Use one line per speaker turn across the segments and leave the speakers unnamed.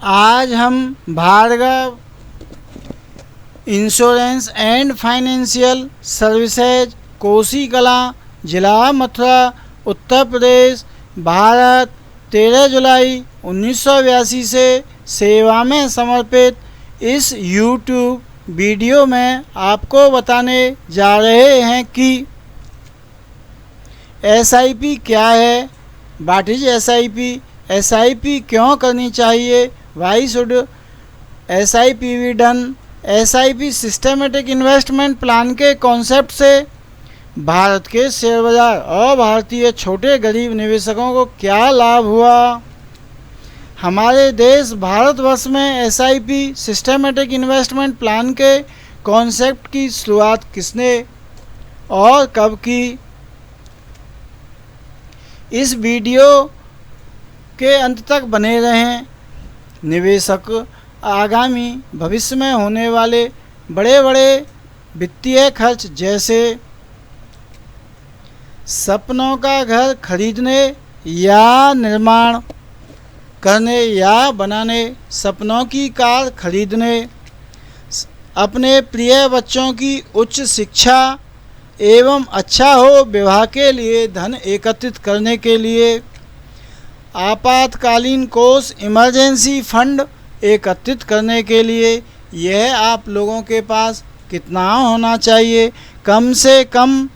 आज हम Bhargava insurance and financial services, Kosi Kalan, जिला मथुरा, उत्तर प्रदेश, भारत 13 जुलाई 1982 से सेवा में समर्पित इस YouTube वीडियो में आपको बताने जा रहे हैं कि SIP क्या है, व्हाट इज SIP, SIP क्यों करनी चाहिए, why should SIP be done. SIP systematic investment plan के कॉन्सेप्ट से भारत के शेयर बाजार और भारतीय छोटे गरीब निवेशकों को क्या लाभ हुआ। हमारे देश भारतवर्ष में SIP सिस्टमेटिक इन्वेस्टमेंट प्लान के कॉन्सेप्ट की शुरुआत किसने और कब की। इस वीडियो के अंत तक बने रहें। निवेशक आगामी भविष्य में होने वाले बड़े बड़े वित्तीय खर्च जैसे सपनों का घर खरीदने या निर्माण करने या बनाने, सपनों की कार खरीदने, अपने प्रिय बच्चों की उच्च शिक्षा एवं अच्छा हो विवाह के लिए धन एकत्रित करने के लिए, आपातकालीन कोष इमरजेंसी फंड एकत्रित करने के लिए। यह आप लोगों के पास कितना होना चाहिए, कम से कम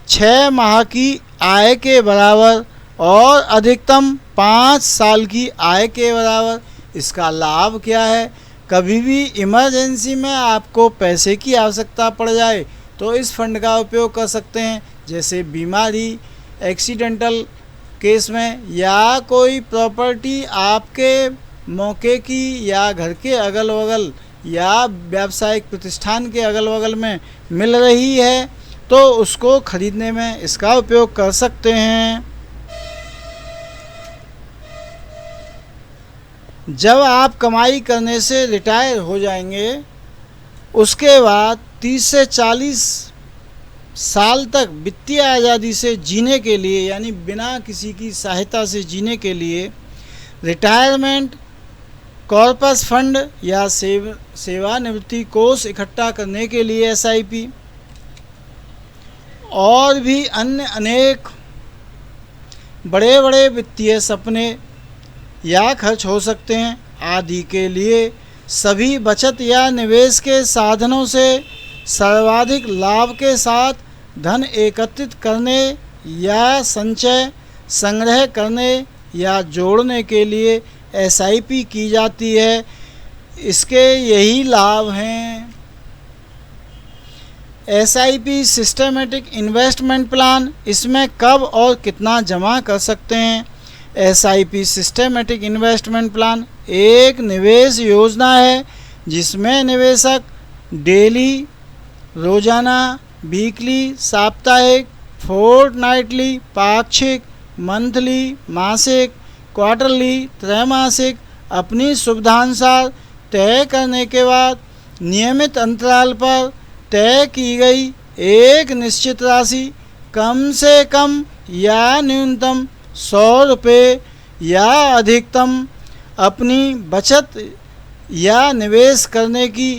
6 माह की आय के बराबर और अधिकतम 5 साल की आय के बराबर। इसका लाभ क्या है, कभी भी इमरजेंसी में आपको पैसे की आवश्यकता पड़ जाए तो इस फंड का उपयोग कर सकते हैं, जैसे बीमारी, एक्सीडेंटल केस में, या कोई प्रॉपर्टी आपके मौके की या घर के अगल बगल या व्यावसायिक प्रतिष्ठान के अगल बगल में मिल रही है तो उसको खरीदने में इसका उपयोग कर सकते हैं। जब आप कमाई करने से रिटायर हो जाएंगे उसके बाद 30 से 40 साल तक वित्तीय आज़ादी से जीने के लिए, यानी बिना किसी की सहायता से जीने के लिए रिटायरमेंट कॉर्पस फंड या सेवानिवृत्ति कोष इकट्ठा करने के लिए SIP और भी अन्य अनेक बड़े बड़े वित्तीय सपने या खर्च हो सकते हैं आदि के लिए सभी बचत या निवेश के साधनों से सर्वाधिक लाभ के साथ धन एकत्रित करने या संचय संग्रह करने या जोड़ने के लिए SIP की जाती है। इसके यही लाभ हैं। SIP सिस्टमेटिक इन्वेस्टमेंट प्लान, इसमें कब और कितना जमा कर सकते हैं। SIP सिस्टमेटिक इन्वेस्टमेंट प्लान एक निवेश योजना है जिसमें निवेशक डेली, रोजाना, वीकली, साप्ताहिक, फोर्टनाइटली, पाक्षिक, मंथली, मासिक, क्वार्टरली, त्रैमासिक अपनी सुविधानुसार तय करने के बाद नियमित अंतराल पर तय की गई एक निश्चित राशि, कम से कम या न्यूनतम 100 रुपये या अधिकतम अपनी बचत या निवेश करने की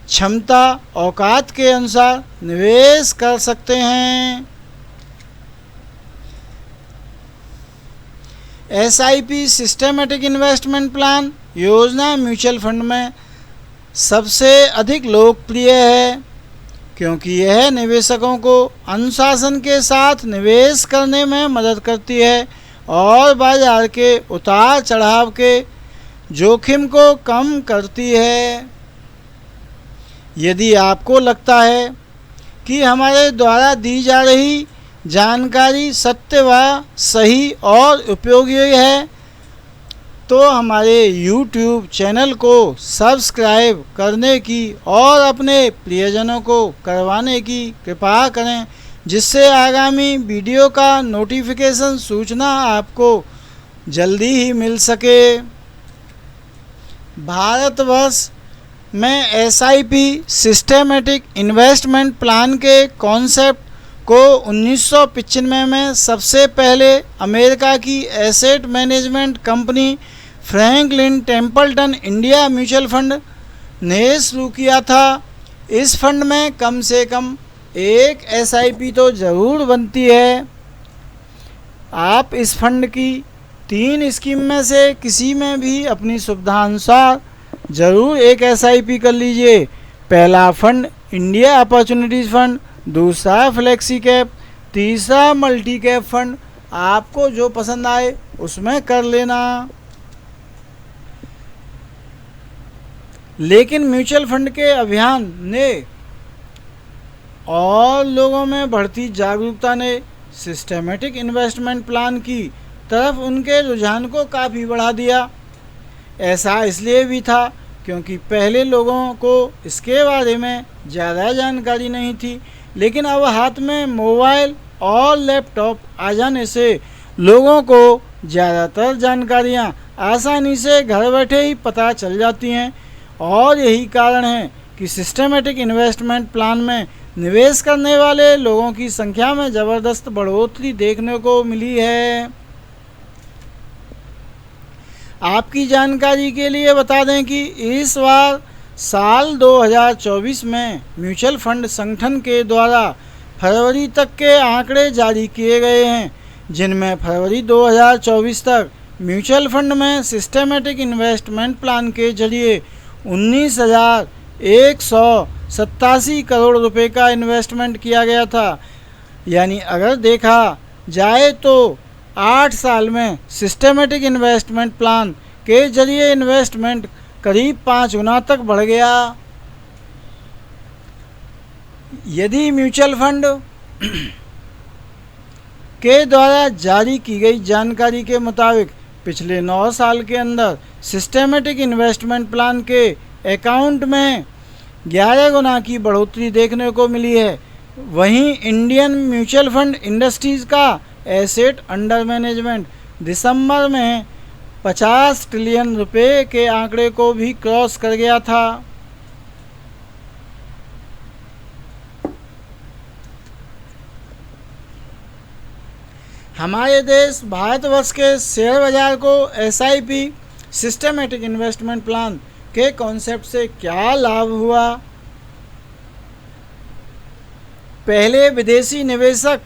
क्षमता औकात के अनुसार निवेश कर सकते हैं। SIP सिस्टमेटिक इन्वेस्टमेंट प्लान योजना म्यूचुअल फंड में सबसे अधिक लोकप्रिय है क्योंकि यह निवेशकों को अनुशासन के साथ निवेश करने में मदद करती है और बाजार के उतार चढ़ाव के जोखिम को कम करती है। यदि आपको लगता है कि हमारे द्वारा दी जा रही जानकारी सत्य व सही और उपयोगी है तो हमारे YouTube चैनल को सब्सक्राइब करने की और अपने प्रियजनों को करवाने की कृपा करें, जिससे आगामी वीडियो का नोटिफिकेशन सूचना आपको जल्दी ही मिल सके। भारतवर्ष में SIP सिस्टमेटिक इन्वेस्टमेंट प्लान के कॉन्सेप्ट को 1995 में सबसे पहले अमेरिका की asset management company Franklin Templeton India mutual fund ने शुरू किया था। इस फंड में कम से कम एक एसआईपी तो ज़रूर बनती है। आप इस फंड की 3 स्कीम में से किसी में भी अपनी सुविधानुसार ज़रूर एक एसआईपी कर लीजिए। पहला फंड इंडिया अपॉर्चुनिटीज़ फंड, दूसरा फ्लेक्सी कैप, तीसरा मल्टी कैप फंड। आपको जो पसंद आए उसमें कर लेना। लेकिन म्यूचुअल फंड के अभियान ने और लोगों में बढ़ती जागरूकता ने सिस्टेमेटिक इन्वेस्टमेंट प्लान की तरफ उनके रुझान को काफ़ी बढ़ा दिया। ऐसा इसलिए भी था क्योंकि पहले लोगों को इसके बारे में ज़्यादा जानकारी नहीं थी, लेकिन अब हाथ में मोबाइल और लैपटॉप आ जाने से लोगों को ज़्यादातर जानकारियाँ आसानी से घर बैठे ही पता चल जाती हैं। और यही कारण है कि सिस्टेमेटिक इन्वेस्टमेंट प्लान में निवेश करने वाले लोगों की संख्या में ज़बरदस्त बढ़ोतरी देखने को मिली है। आपकी जानकारी के लिए बता दें कि इस बार साल 2024 में म्यूचुअल फंड संगठन के द्वारा फरवरी तक के आंकड़े जारी किए गए हैं, जिनमें फरवरी 2024 तक म्यूचुअल फंड में सिस्टेमेटिक इन्वेस्टमेंट प्लान के जरिए 19,187 करोड़ रुपए का इन्वेस्टमेंट किया गया था। यानी अगर देखा जाए तो 8 साल में सिस्टेमेटिक इन्वेस्टमेंट प्लान के जरिए इन्वेस्टमेंट करीब 5 गुना तक बढ़ गया। यदि म्यूचुअल फंड के द्वारा जारी की गई जानकारी के मुताबिक पिछले 9 साल के अंदर सिस्टेमेटिक इन्वेस्टमेंट प्लान के अकाउंट में 11 गुना की बढ़ोतरी देखने को मिली है, वहीं इंडियन म्यूचुअल फंड इंडस्ट्रीज़ का एसेट अंडर मैनेजमेंट दिसंबर में 50 ट्रिलियन रुपए के आंकड़े को भी क्रॉस कर गया था। हमारे देश भारतवर्ष के शेयर बाजार को एसआईपी सिस्टेमेटिक इन्वेस्टमेंट प्लान के कॉन्सेप्ट से क्या लाभ हुआ? पहले विदेशी निवेशक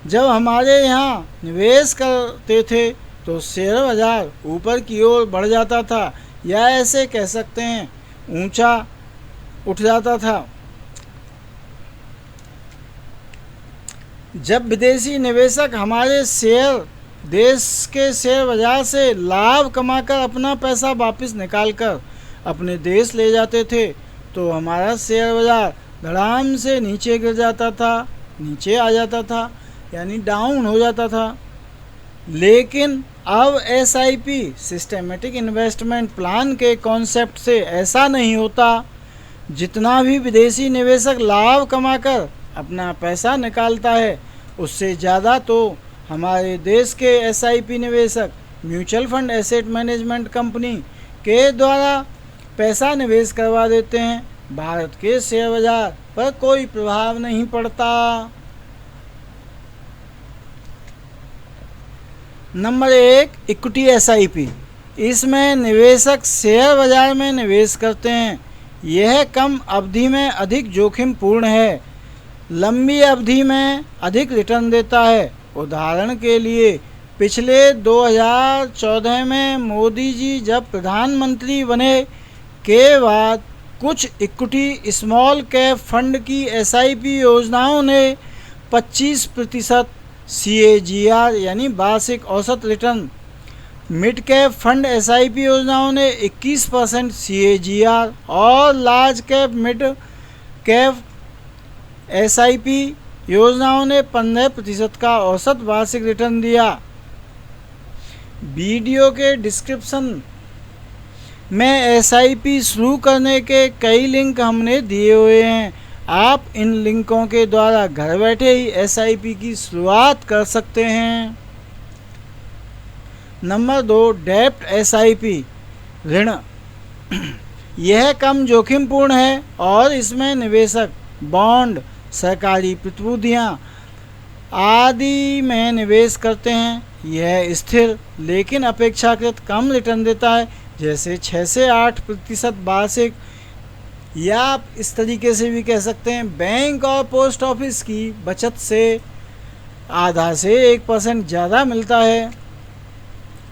जब हमारे यहाँ निवेश करते थे तो शेयर बाजार ऊपर की ओर बढ़ जाता था, या ऐसे कह सकते हैं ऊंचा उठ जाता था। जब विदेशी निवेशक हमारे देश के शेयर बाजार से लाभ कमाकर अपना पैसा वापस निकालकर अपने देश ले जाते थे तो हमारा शेयर बाजार धड़ाम से नीचे गिर जाता था, नीचे आ जाता था, यानी डाउन हो जाता था। लेकिन अब एसआईपी सिस्टेमेटिक इन्वेस्टमेंट प्लान के कॉन्सेप्ट से ऐसा नहीं होता। जितना भी विदेशी निवेशक लाभ कमाकर अपना पैसा निकालता है उससे ज़्यादा तो हमारे देश के एसआईपी निवेशक mutual fund asset management company के द्वारा पैसा निवेश करवा देते हैं। भारत के शेयर बाजार पर कोई प्रभाव नहीं पड़ता। Number 1, equity SIP. इसमें निवेशक शेयर बाजार में निवेश करते हैं। यह कम अवधि में अधिक जोखिम पूर्ण है, लंबी अवधि में अधिक रिटर्न देता है। उदाहरण के लिए पिछले 2014 में मोदी जी जब प्रधानमंत्री बने के बाद कुछ इक्विटी स्मॉल कैप फंड की एसआईपी योजनाओं ने 25% CAGR यानी वार्षिक औसत return, mid cap fund SIP योजनाओं ने 21% CAGR और large cap mid cap SIP योजनाओं ने 15% का औसत वार्षिक रिटर्न दिया। वीडियो के डिस्क्रिप्शन में एसआईपी शुरू करने के कई लिंक हमने दिए हुए हैं। आप इन लिंकों के द्वारा घर बैठे ही एसआईपी की शुरुआत कर सकते हैं। नंबर 2, डेब्ट एसआईपी, ऋण। यह कम जोखिमपूर्ण है और इसमें निवेशक बॉन्ड, सरकारी प्रतिभूतियाँ आदि में निवेश करते हैं। यह स्थिर लेकिन अपेक्षाकृत कम रिटर्न देता है, जैसे 6 से 8% वार्षिक, या आप इस तरीके से भी कह सकते हैं बैंक और पोस्ट ऑफिस की बचत से आधा से 1% ज़्यादा मिलता है।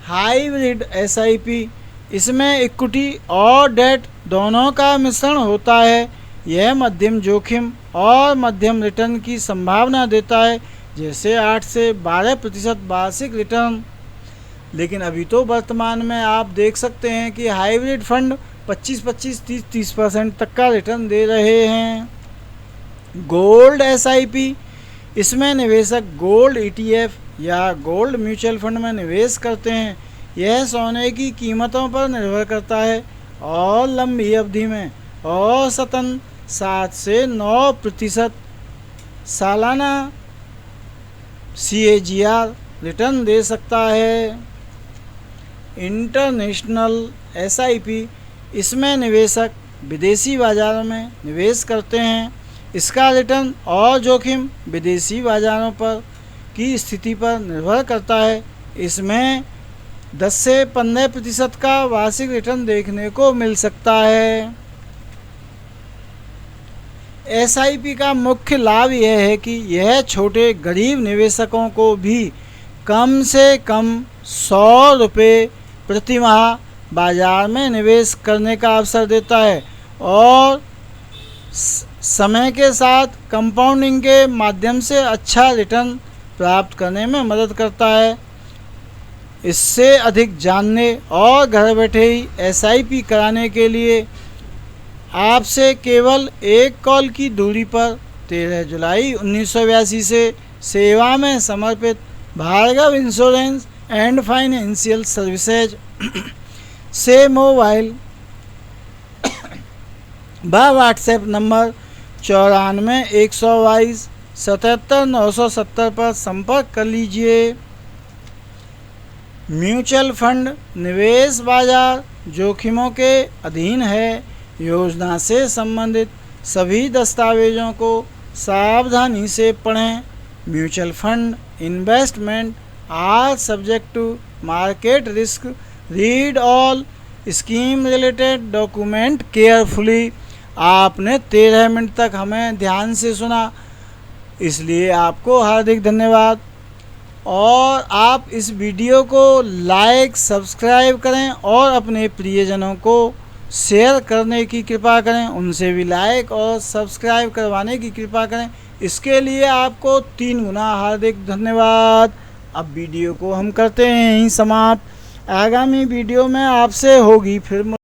हाइब्रिड एसआईपी, इसमें इक्विटी और डेट दोनों का मिश्रण होता है। यह मध्यम जोखिम और मध्यम रिटर्न की संभावना देता है, जैसे 8 से 12% वार्षिक रिटर्न। लेकिन अभी तो वर्तमान में आप देख सकते हैं कि हाइब्रिड फंड 25-25, 30-30% तक का रिटर्न दे रहे हैं। गोल्ड एसआईपी, इसमें निवेशक गोल्ड ईटीएफ या गोल्ड म्यूचुअल फंड में निवेश करते हैं। यह सोने की कीमतों पर निर्भर करता है और लंबी अवधि में औसतन 7 से 9% सालाना CAGR रिटर्न दे सकता है। इंटरनेशनल एसआईपी, इसमें निवेशक विदेशी बाज़ारों में निवेश करते हैं। इसका रिटर्न और जोखिम विदेशी बाज़ारों पर की स्थिति पर निर्भर करता है। इसमें 10 से 15% का वार्षिक रिटर्न देखने को मिल सकता है। एसआईपी का मुख्य लाभ यह है कि यह छोटे गरीब निवेशकों को भी कम से कम 100 रुपये प्रति माह बाज़ार में निवेश करने का अवसर देता है और समय के साथ कंपाउंडिंग के माध्यम से अच्छा रिटर्न प्राप्त करने में मदद करता है। इससे अधिक जानने और घर बैठे ही एसआईपी कराने के लिए आपसे केवल एक कॉल की दूरी पर 13 जुलाई 1982 से सेवा में समर्पित Bhargava insurance and financial services से मोबाइल व व्हाट्सएप नंबर 94-122-77-970 पर संपर्क कर लीजिए। म्यूचुअल फंड निवेश बाजार जोखिमों के अधीन है। योजना से संबंधित सभी दस्तावेजों को सावधानी से पढ़ें। Mutual fund investment are subject to market risk. Read all scheme related document carefully. आपने 13 मिनट तक हमें ध्यान से सुना, इसलिए आपको हार्दिक धन्यवाद। और आप इस वीडियो को लाइक सब्सक्राइब करें और अपने प्रियजनों को शेयर करने की कृपा करें, उनसे भी लाइक और सब्सक्राइब करवाने की कृपा करें। इसके लिए आपको 3 गुना हार्दिक धन्यवाद। अब वीडियो को हम करते हैं यहीं समाप्त। आगामी वीडियो में आपसे होगी फिर